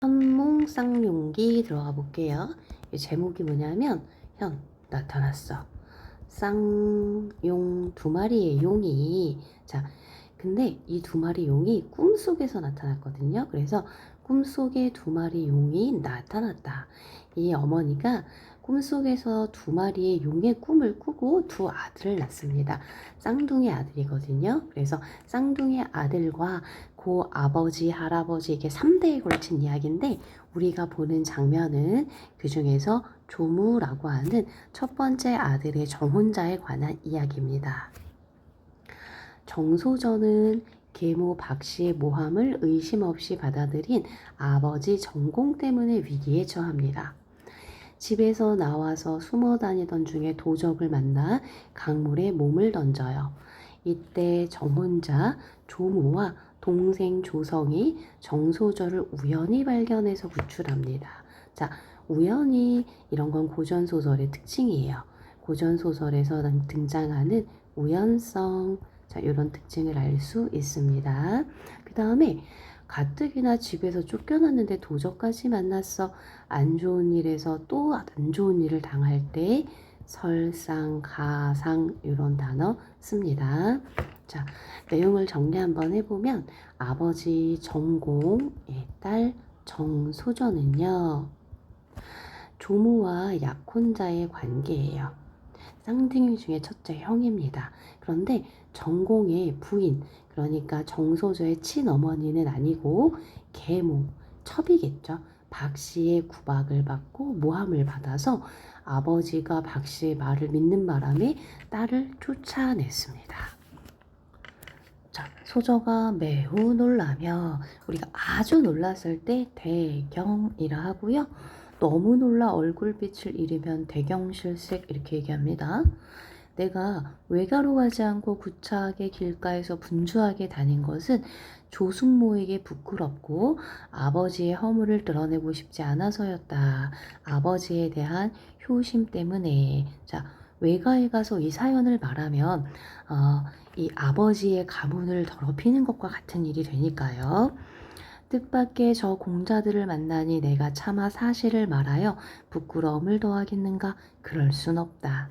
현몽쌍용기 들어가 볼게요. 이 제목이 뭐냐면 현 나타났어. 쌍용 두 마리의 용이 근데 이 두 마리 용이 꿈속에서 나타났거든요. 그래서 꿈속에 두 마리 용이 나타났다. 이 어머니가 꿈속에서 두 마리의 용의 꿈을 꾸고 두 아들을 낳습니다. 쌍둥이 아들이거든요. 그래서 쌍둥이 아들과 고 아버지, 할아버지 이게 3대에 걸친 이야기인데 우리가 보는 장면은 그 중에서 조무라고 하는 첫 번째 아들의 정혼자에 관한 이야기입니다. 정소전은 계모 박씨의 모함을 의심 없이 받아들인 아버지 정공 때문에 위기에 처합니다. 집에서 나와서 숨어 다니던 중에 도적을 만나 강물에 몸을 던져요. 이때 정혼자 조무와 동생 조성이 정소절을 우연히 발견해서 구출합니다. 우연히 이런 건 고전소설의 특징이에요. 고전소설에서 등장하는 우연성, 이런 특징을 알 수 있습니다. 그 다음에 가뜩이나 집에서 쫓겨났는데 도적까지 만났어. 안 좋은 일에서 또 안 좋은 일을 당할 때 설상가상 이런 단어 씁니다. 내용을 정리 한번 해보면 아버지 정공의 딸 정소전은요. 조무와 약혼자의 관계예요. 쌍둥이 중에 첫째 형입니다. 그런데 정공의 부인, 그러니까 정소저의 친어머니는 아니고 계모, 첩이겠죠. 박씨의 구박을 받고 모함을 받아서 아버지가 박씨의 말을 믿는 바람에 딸을 쫓아냈습니다. 소저가 매우 놀라며 우리가 아주 놀랐을 때 대경이라 하고요. 너무 놀라 얼굴빛을 잃으면 대경실색 이렇게 얘기합니다. 내가 외가로 가지 않고 구차하게 길가에서 분주하게 다닌 것은 조숙모에게 부끄럽고 아버지의 허물을 드러내고 싶지 않아서였다. 아버지에 대한 효심 때문에. 외가에 가서 이 사연을 말하면 이 아버지의 가문을 더럽히는 것과 같은 일이 되니까요. 뜻밖의 저 공자들을 만나니 내가 차마 사실을 말하여 부끄러움을 더하겠는가? 그럴 순 없다.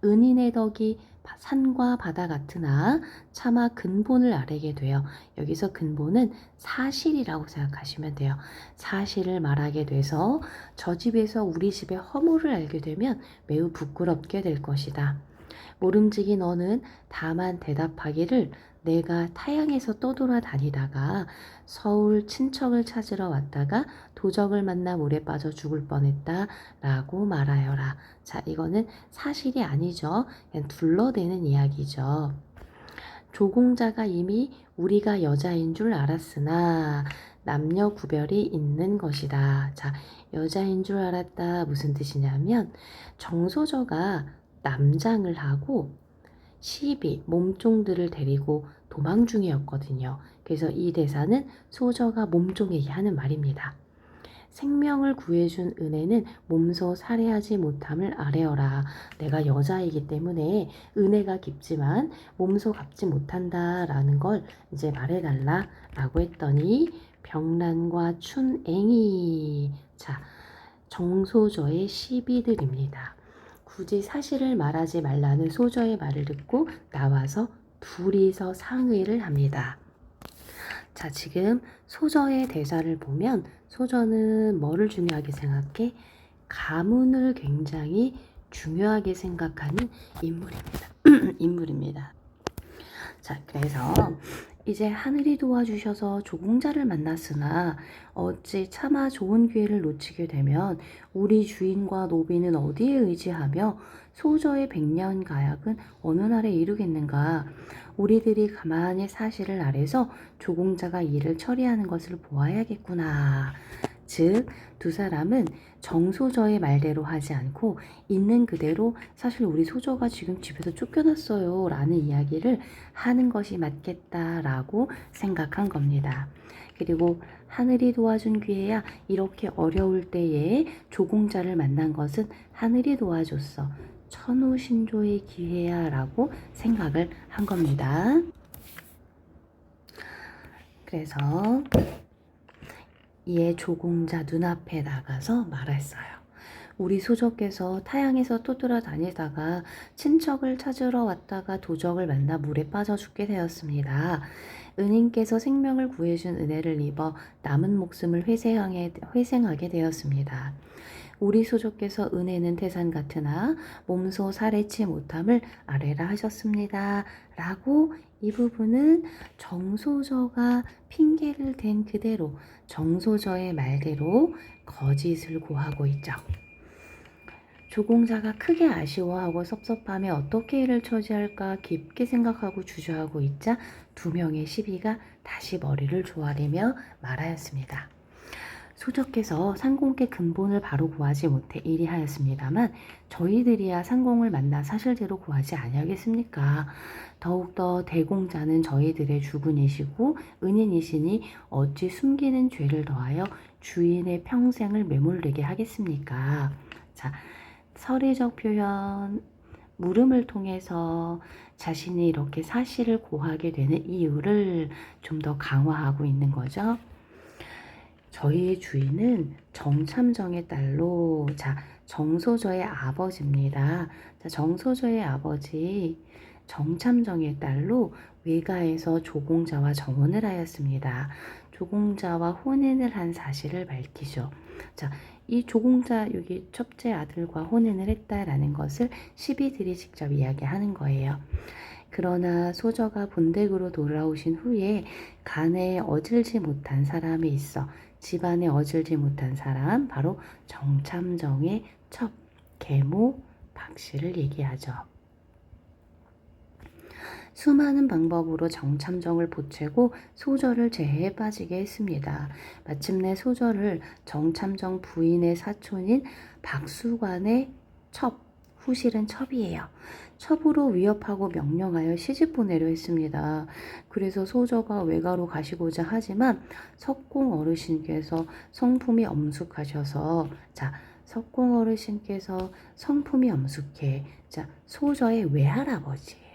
은인의 덕이 산과 바다 같으나 차마 근본을 아뢰게 되어 여기서 근본은 사실이라고 생각하시면 돼요. 사실을 말하게 돼서 저 집에서 우리 집의 허물을 알게 되면 매우 부끄럽게 될 것이다. 모름지기 너는 다만 대답하기를 내가 타향에서 떠돌아다니다가 서울 친척을 찾으러 왔다가 도적을 만나 물에 빠져 죽을 뻔했다 라고 말하여라. 이거는 사실이 아니죠. 그냥 둘러대는 이야기죠. 조공자가 이미 우리가 여자인 줄 알았으나 남녀 구별이 있는 것이다. 여자인 줄 알았다 무슨 뜻이냐면 정소저가 남장을 하고 시비, 몸종들을 데리고 도망 중이었거든요. 그래서 이 대사는 소저가 몸종에게 하는 말입니다. 생명을 구해준 은혜는 몸소 살해하지 못함을 아뢰어라. 내가 여자이기 때문에 은혜가 깊지만 몸소 갚지 못한다라는 걸 이제 말해달라 라고 했더니 병란과 춘앵이. 정소저의 시비들입니다. 굳이 사실을 말하지 말라는 소저의 말을 듣고 나와서 둘이서 상의를 합니다. 지금 소저의 대사를 보면 소저는 뭐를 중요하게 생각해? 가문을 굉장히 중요하게 생각하는 인물입니다. 그래서 이제 하늘이 도와주셔서 조공자를 만났으나 어찌 차마 좋은 기회를 놓치게 되면 우리 주인과 노비는 어디에 의지하며 소저의 백년 가약은 어느 날에 이루겠는가. 우리들이 가만히 사실을 아래서 조공자가 일을 처리하는 것을 보아야겠구나. 즉, 두 사람은 정소저의 말대로 하지 않고 있는 그대로 사실 우리 소저가 지금 집에서 쫓겨났어요 라는 이야기를 하는 것이 맞겠다라고 생각한 겁니다. 그리고 하늘이 도와준 기회야. 이렇게 어려울 때에 조공자를 만난 것은 하늘이 도와줬어. 천우신조의 기회야 라고 생각을 한 겁니다. 그래서 이에 조공자 눈앞에 나가서 말했어요. 우리 소적께서 타양에서 떠돌아다니다가 친척을 찾으러 왔다가 도적을 만나 물에 빠져 죽게 되었습니다. 은인께서 생명을 구해준 은혜를 입어 남은 목숨을 회생하게 되었습니다. 우리 소족께서 은혜는 태산 같으나 몸소 살해치 못함을 아뢰라 하셨습니다. 라고 이 부분은 정소저가 핑계를 댄 그대로 정소저의 말대로 거짓을 고하고 있죠. 조공자가 크게 아쉬워하고 섭섭함에 어떻게 이를 처지할까 깊게 생각하고 주저하고 있자 두 명의 시비가 다시 머리를 조아리며 말하였습니다. 소적께서 상공께 근본을 바로 구하지 못해 이리 하였습니다만 저희들이야 상공을 만나 사실대로 구하지 아니하겠습니까? 더욱더 대공자는 저희들의 주군이시고 은인이시니 어찌 숨기는 죄를 더하여 주인의 평생을 매몰되게 하겠습니까? 자, 서리적 표현 물음을 통해서 자신이 이렇게 사실을 고하게 되는 이유를 좀 더 강화하고 있는 거죠. 저희의 주인은 정참정의 딸로, 자, 정소저의 아버지입니다. 자, 정소저의 아버지 정참정의 딸로 외가에서 조공자와 정혼을 하였습니다. 조공자와 혼인을 한 사실을 밝히죠. 자, 이 조공자 여기 첫째 아들과 혼인을 했다라는 것을 시비들이 직접 이야기하는 거예요. 그러나 소저가 본댁으로 돌아오신 후에 간에 어질지 못한 사람이 있어 집안에 어질지 못한 사람 바로 정참정의 첩 계모 박씨를 얘기하죠. 수많은 방법으로 정참정을 보채고 소저를 재해에 빠지게 했습니다. 마침내 소저를 정참정 부인의 사촌인 박수관의 첩, 후실은 첩이에요. 첩으로 위협하고 명령하여 시집 보내려 했습니다. 그래서 소저가 외가로 가시고자 하지만 석공 어르신께서 성품이 엄숙하셔서, 자, 석공 어르신께서 성품이 엄숙해, 자, 소저의 외할아버지예요.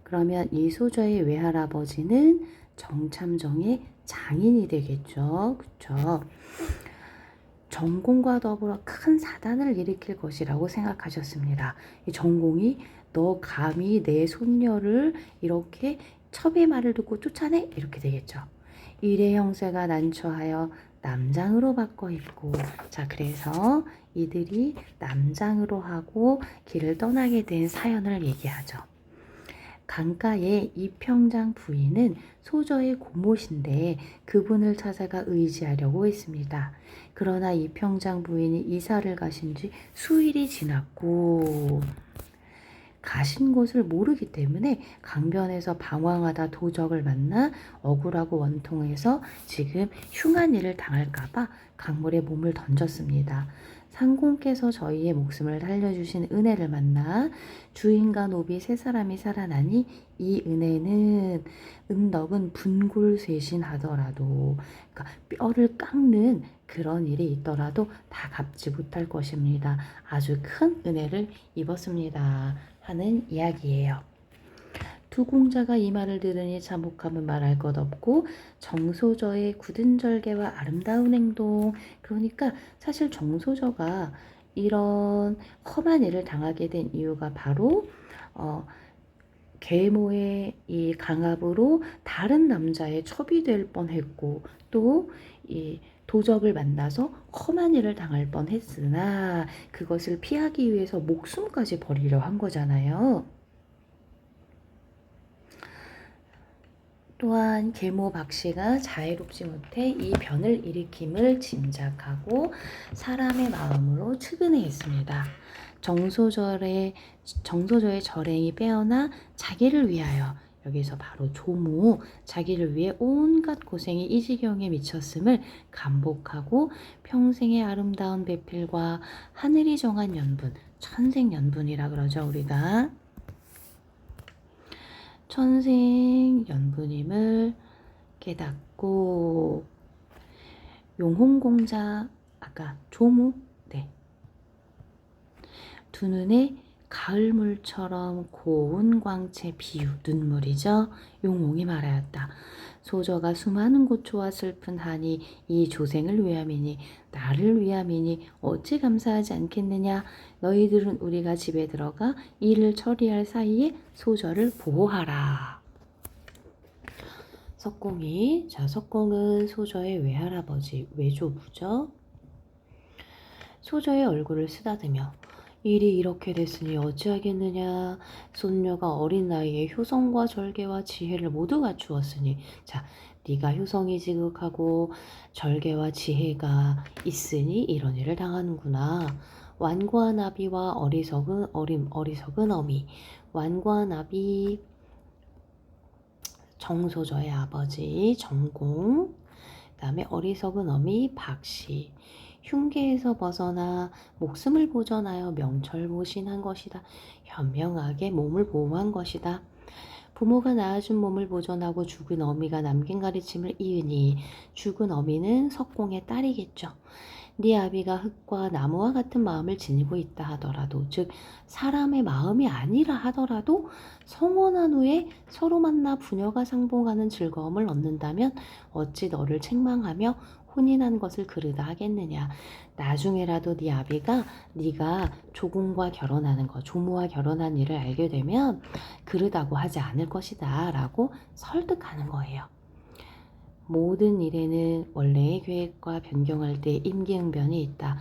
그러면 이 소저의 외할아버지는 정참정의 장인이 되겠죠. 그쵸? 정공과 더불어 큰 사단을 일으킬 것이라고 생각하셨습니다. 이 정공이 너 감히 내 손녀를 이렇게 첩의 말을 듣고 쫓아내? 이렇게 되겠죠. 일의 형세가 난처하여 남장으로 바꿔 입고, 자, 그래서 이들이 남장으로 하고 길을 떠나게 된 사연을 얘기하죠. 강가의 이평장 부인은 소저의 고모신데 그분을 찾아가 의지하려고 했습니다. 그러나 이평장 부인이 이사를 가신 지 수일이 지났고 가신 곳을 모르기 때문에 강변에서 방황하다 도적을 만나 억울하고 원통해서 지금 흉한 일을 당할까봐 강물에 몸을 던졌습니다. 상공께서 저희의 목숨을 살려주신 은혜를 만나 주인과 노비 세 사람이 살아나니 이 은혜는 은덕은 분굴쇄신하더라도, 그러니까 뼈를 깎는 그런 일이 있더라도 다 갚지 못할 것입니다. 아주 큰 은혜를 입었습니다. 하는 이야기예요. 두 공자가 이 말을 들으니 참혹하면 말할 것 없고 정소저의 굳은 절개와 아름다운 행동, 그러니까 사실 정소저가 이런 험한 일을 당하게 된 이유가 바로 계모의 이 강압으로 다른 남자의 첩이 될 뻔했고 또 이 도적을 만나서 험한 일을 당할 뻔했으나 그것을 피하기 위해서 목숨까지 버리려 한 거잖아요. 또한 계모 박씨가 자애롭지 못해 이 변을 일으킴을 짐작하고 사람의 마음으로 측은해 했습니다. 정소저의 절행이 빼어나 자기를 위하여, 여기서 바로 조무, 자기를 위해 온갖 고생이 이 지경에 미쳤음을 감복하고 평생의 아름다운 배필과 하늘이 정한 연분, 천생연분이라 그러죠 우리가. 천생연분임을 깨닫고 용홍공자, 아까 조무, 네, 두 눈에 가을물처럼 고운 광채 비유, 눈물이죠. 용홍이 말하였다. 소저가 수많은 고초와 슬픈 한이 이 조생을 위함이니 나를 위함이니 어찌 감사하지 않겠느냐. 너희들은 우리가 집에 들어가 일을 처리할 사이에 소저를 보호하라. 석공이, 자, 석공은 소저의 외할아버지, 외조부죠. 소저의 얼굴을 쓰다듬며 일이 이렇게 됐으니 어찌하겠느냐. 손녀가 어린 나이에 효성과 절개와 지혜를 모두 갖추었으니, 자, 네가 효성이 지극하고 절개와 지혜가 있으니 이런 일을 당하는구나. 완고한 아비와 어리석은 어미. 완고한 아비, 정소저의 아버지 정공, 그 다음에 어리석은 어미 박씨. 흉계에서 벗어나 목숨을 보전하여 명철보신한 것이다. 현명하게 몸을 보호한 것이다. 부모가 낳아준 몸을 보존하고 죽은 어미가 남긴 가르침을 이으니 죽은 어미는 석공의 딸이겠죠. 네 아비가 흙과 나무와 같은 마음을 지니고 있다 하더라도, 즉 사람의 마음이 아니라 하더라도 성원한 후에 서로 만나 부녀가 상봉하는 즐거움을 얻는다면 어찌 너를 책망하며 혼인한 것을 그르다 하겠느냐. 나중에라도 네 아비가 네가 조공과 결혼하는 것, 조모와 결혼한 일을 알게 되면 그르다고 하지 않을 것이다 라고 설득하는 거예요. 모든 일에는 원래의 계획과 변경할 때 임기응변이 있다.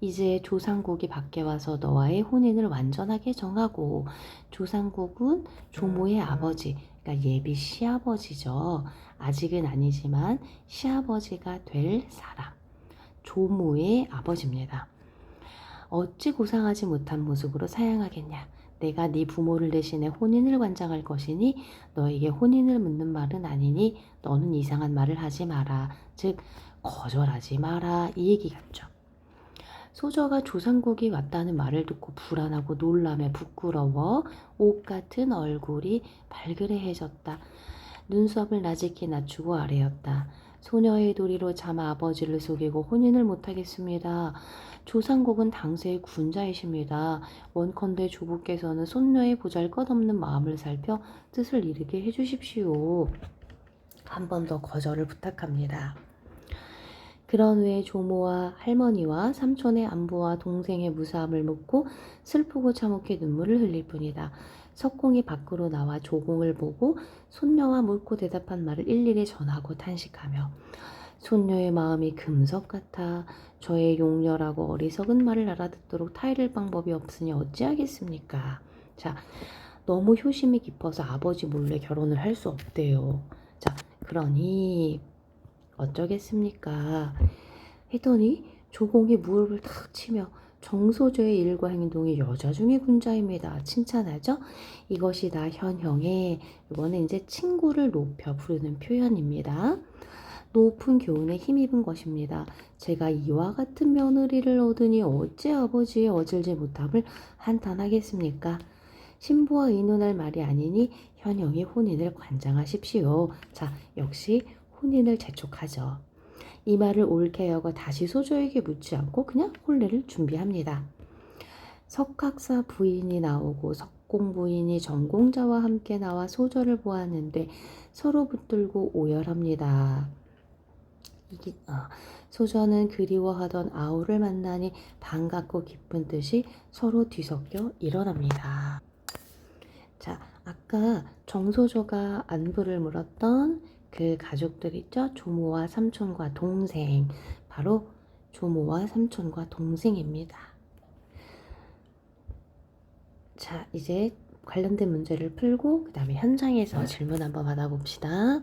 이제 조상국이 밖에 와서 너와의 혼인을 완전하게 정하고, 조상국은 조모의 아버지, 그러니까 예비 시아버지죠. 아직은 아니지만 시아버지가 될 사람, 조모의 아버지입니다. 어찌 고상하지 못한 모습으로 사양하겠냐. 내가 네 부모를 대신해 혼인을 관장할 것이니 너에게 혼인을 묻는 말은 아니니 너는 이상한 말을 하지 마라. 즉 거절하지 마라, 이 얘기 같죠. 소저가 조상국이 왔다는 말을 듣고 불안하고 놀라며 부끄러워 옷 같은 얼굴이 발그레해졌다. 눈썹을 나직히 낮추고 아뢰었다. 소녀의 도리로 차마 아버지를 속이고 혼인을 못하겠습니다. 조상국은 당세의 군자이십니다. 원컨대 조부께서는 손녀의 보잘것없는 마음을 살펴 뜻을 이루게 해주십시오. 한 번 더 거절을 부탁합니다. 그런 후에 조모와 할머니와 삼촌의 안부와 동생의 무사함을 묻고 슬프고 참혹게 눈물을 흘릴 뿐이다. 석공이 밖으로 나와 조공을 보고 손녀와 묻고 대답한 말을 일일이 전하고 탄식하며, 손녀의 마음이 금석 같아 저의 용렬하고 어리석은 말을 알아듣도록 타이를 방법이 없으니 어찌하겠습니까. 자, 너무 효심이 깊어서 아버지 몰래 결혼을 할 수 없대요. 자, 그러니 어쩌겠습니까 했더니 조공이 무릎을 탁 치며, 정소저의 일과 행동이 여자 중에 군자입니다. 칭찬하죠. 이것이 다 현형의, 이거는 이제 친구를 높여 부르는 표현입니다. 높은 교훈에 힘입은 것입니다. 제가 이와 같은 며느리를 얻으니 어찌 아버지의 어질지 못함을 한탄하겠습니까. 신부와 의논할 말이 아니니 현형이 혼인을 관장하십시오. 자, 역시 혼인을 재촉하죠. 이 말을 옳게 여겨 다시 소저에게 묻지 않고 그냥 혼례를 준비합니다. 석학사 부인이 나오고 석공 부인이 전공자와 함께 나와 소저를 보았는데 서로 붙들고 오열합니다. 소저는 그리워하던 아우를 만나니 반갑고 기쁜 듯이 서로 뒤섞여 일어납니다. 자, 아까 정소저가 안부를 물었던 그 가족들 있죠? 조모와 삼촌과 동생. 바로 조모와 삼촌과 동생입니다. 자, 이제 관련된 문제를 풀고 그 다음에 현장에서 질문 한번 받아봅시다.